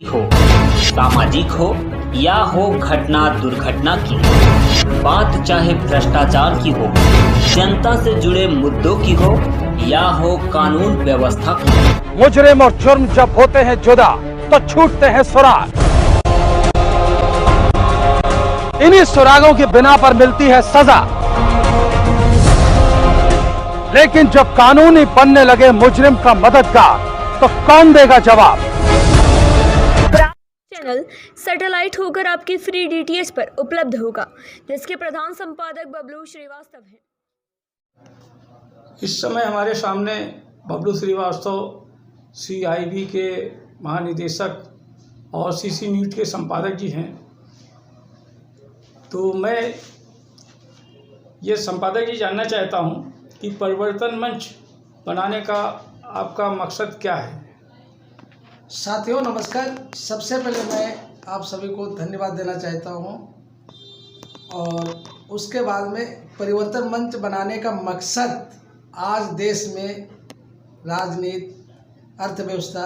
हो, सामाजिक हो या हो घटना दुर्घटना की, बात चाहे भ्रष्टाचार की हो, जनता से जुड़े मुद्दों की हो या हो कानून व्यवस्था की। मुजरिम और जुर्म जब होते हैं जुदा तो छूटते हैं सुराग। इन्हीं सुरागों की बिना पर मिलती है सजा। लेकिन जब कानूनी बनने लगे मुजरिम का मददगार तो कौन देगा जवाब? चैनल सैटेलाइट होकर आपके फ्री डीटीएच पर उपलब्ध होगा, जिसके प्रधान संपादक बबलू श्रीवास्तव हैं। इस समय हमारे सामने बबलू श्रीवास्तव CIB के महानिदेशक और CC न्यूज़ के संपादक जी हैं। तो मैं ये संपादक जी जानना चाहता हूँ कि परिवर्तन मंच बनाने का आपका मकसद क्या है? साथियों नमस्कार। सबसे पहले मैं आप सभी को धन्यवाद देना चाहता हूं और उसके बाद में परिवर्तन मंच बनाने का मकसद आज देश में राजनीति अर्थव्यवस्था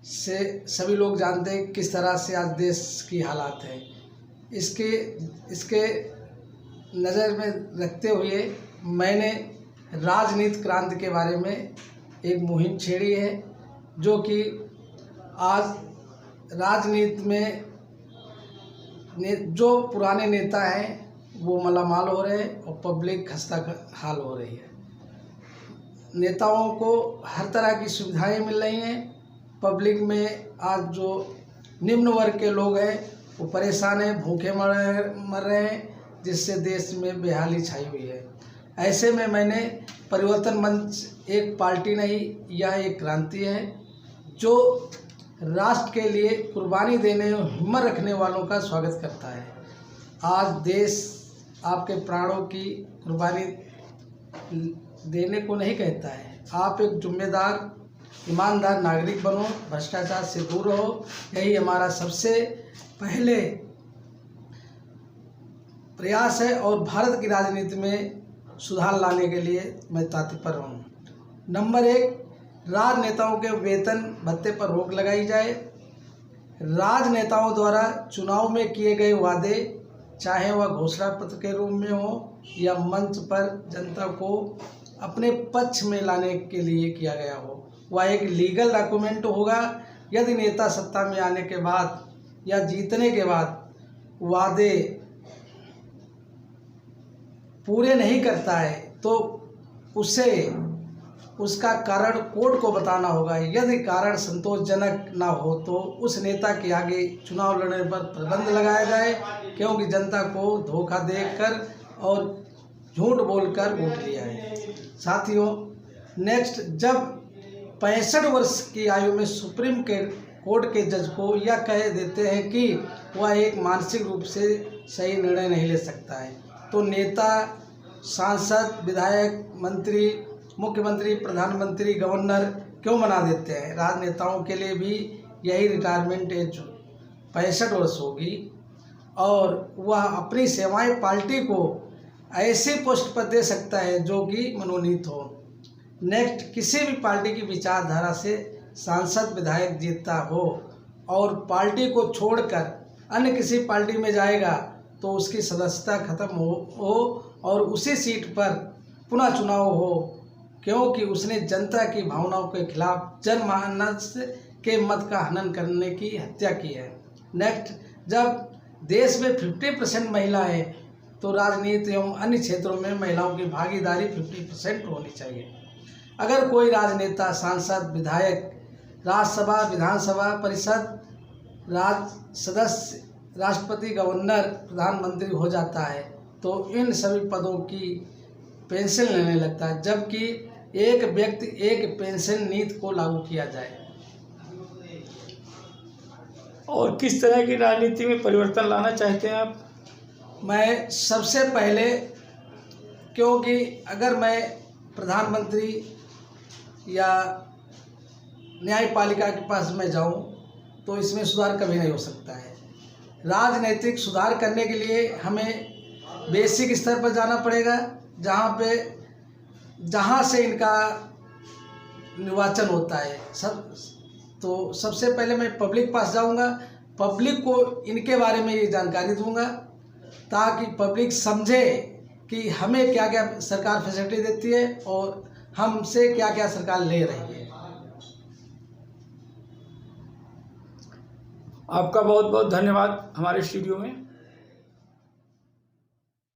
से सभी लोग जानते हैं किस तरह से आज देश की हालात है। इसके नज़र में रखते हुए मैंने राजनीति क्रांति के बारे में एक मुहिम छेड़ी है, जो कि आज राजनीति में जो पुराने नेता हैं वो मालामाल हो रहे हैं और पब्लिक खस्ता हाल हो रही है। नेताओं को हर तरह की सुविधाएं मिल रही हैं। पब्लिक में आज जो निम्न वर्ग के लोग हैं वो परेशान हैं, भूखे मर रहे हैं, जिससे देश में बेहाली छाई हुई है। ऐसे में मैंने परिवर्तन मंच एक पार्टी नहीं, यह एक क्रांति है जो राष्ट्र के लिए कुर्बानी देने और हिम्मत रखने वालों का स्वागत करता है। आज देश आपके प्राणों की कुर्बानी देने को नहीं कहता है। आप एक जिम्मेदार ईमानदार नागरिक बनो, भ्रष्टाचार से दूर रहो, यही हमारा सबसे पहले प्रयास है और भारत की राजनीति में सुधार लाने के लिए मैं तत्पर हूँ। नंबर 1, राजनेताओं के वेतन भत्ते पर रोक लगाई जाए। राजनेताओं द्वारा चुनाव में किए गए वादे, चाहे वह घोषणा पत्र के रूप में हो या मंच पर जनता को अपने पक्ष में लाने के लिए किया गया हो, वह एक लीगल डॉक्यूमेंट होगा। यदि नेता सत्ता में आने के बाद या जीतने के बाद वादे पूरे नहीं करता है तो उसे उसका कारण कोर्ट को बताना होगा। यदि कारण संतोषजनक ना हो तो उस नेता के आगे चुनाव लड़ने पर प्रतिबंध लगाया जाए, क्योंकि जनता को धोखा देकर और झूठ बोलकर वोट लिया है। साथियों, नेक्स्ट, जब 65 वर्ष की आयु में सुप्रीम कोर्ट के जज को यह कह देते हैं कि वह एक मानसिक रूप से सही निर्णय नहीं ले सकता है, तो नेता, सांसद, विधायक, मंत्री, मुख्यमंत्री, प्रधानमंत्री, गवर्नर क्यों मना देते हैं? राजनेताओं के लिए भी यही रिटायरमेंट एज 65 वर्ष होगी और वह अपनी सेवाएं पार्टी को ऐसे पोस्ट पर दे सकता है जो कि मनोनीत हो। नेक्स्ट, किसी भी पार्टी की विचारधारा से सांसद, विधायक जीतता हो और पार्टी को छोड़कर अन्य किसी पार्टी में जाएगा तो उसकी सदस्यता खत्म हो और उसी सीट पर पुनः चुनाव हो, क्योंकि उसने जनता की भावनाओं के खिलाफ जनमानस के मत का हनन करने की हत्या की है। नेक्स्ट, जब देश में 50% महिला है तो राजनीति एवं अन्य क्षेत्रों में महिलाओं की भागीदारी 50% होनी चाहिए। अगर कोई राजनेता, सांसद, विधायक, राज्यसभा, विधानसभा परिषद, राज्य सदस्य, राष्ट्रपति, गवर्नर, प्रधानमंत्री हो जाता है तो इन सभी पदों की पेंशन लेने लगता है, जबकि एक व्यक्ति एक पेंशन नीति को लागू किया जाए। और किस तरह की राजनीति में परिवर्तन लाना चाहते हैं आप? मैं सबसे पहले, क्योंकि अगर मैं प्रधानमंत्री या न्यायपालिका के पास में जाऊं तो इसमें सुधार कभी नहीं हो सकता है। राजनीतिक सुधार करने के लिए हमें बेसिक स्तर पर जाना पड़ेगा, जहाँ से इनका निर्वाचन होता है। सब तो सबसे पहले मैं पब्लिक पास जाऊंगा, पब्लिक को इनके बारे में ये जानकारी दूंगा ताकि पब्लिक समझे कि हमें क्या क्या सरकार फैसिलिटी देती है और हमसे क्या क्या सरकार ले रही है। आपका बहुत बहुत धन्यवाद हमारे स्टूडियो में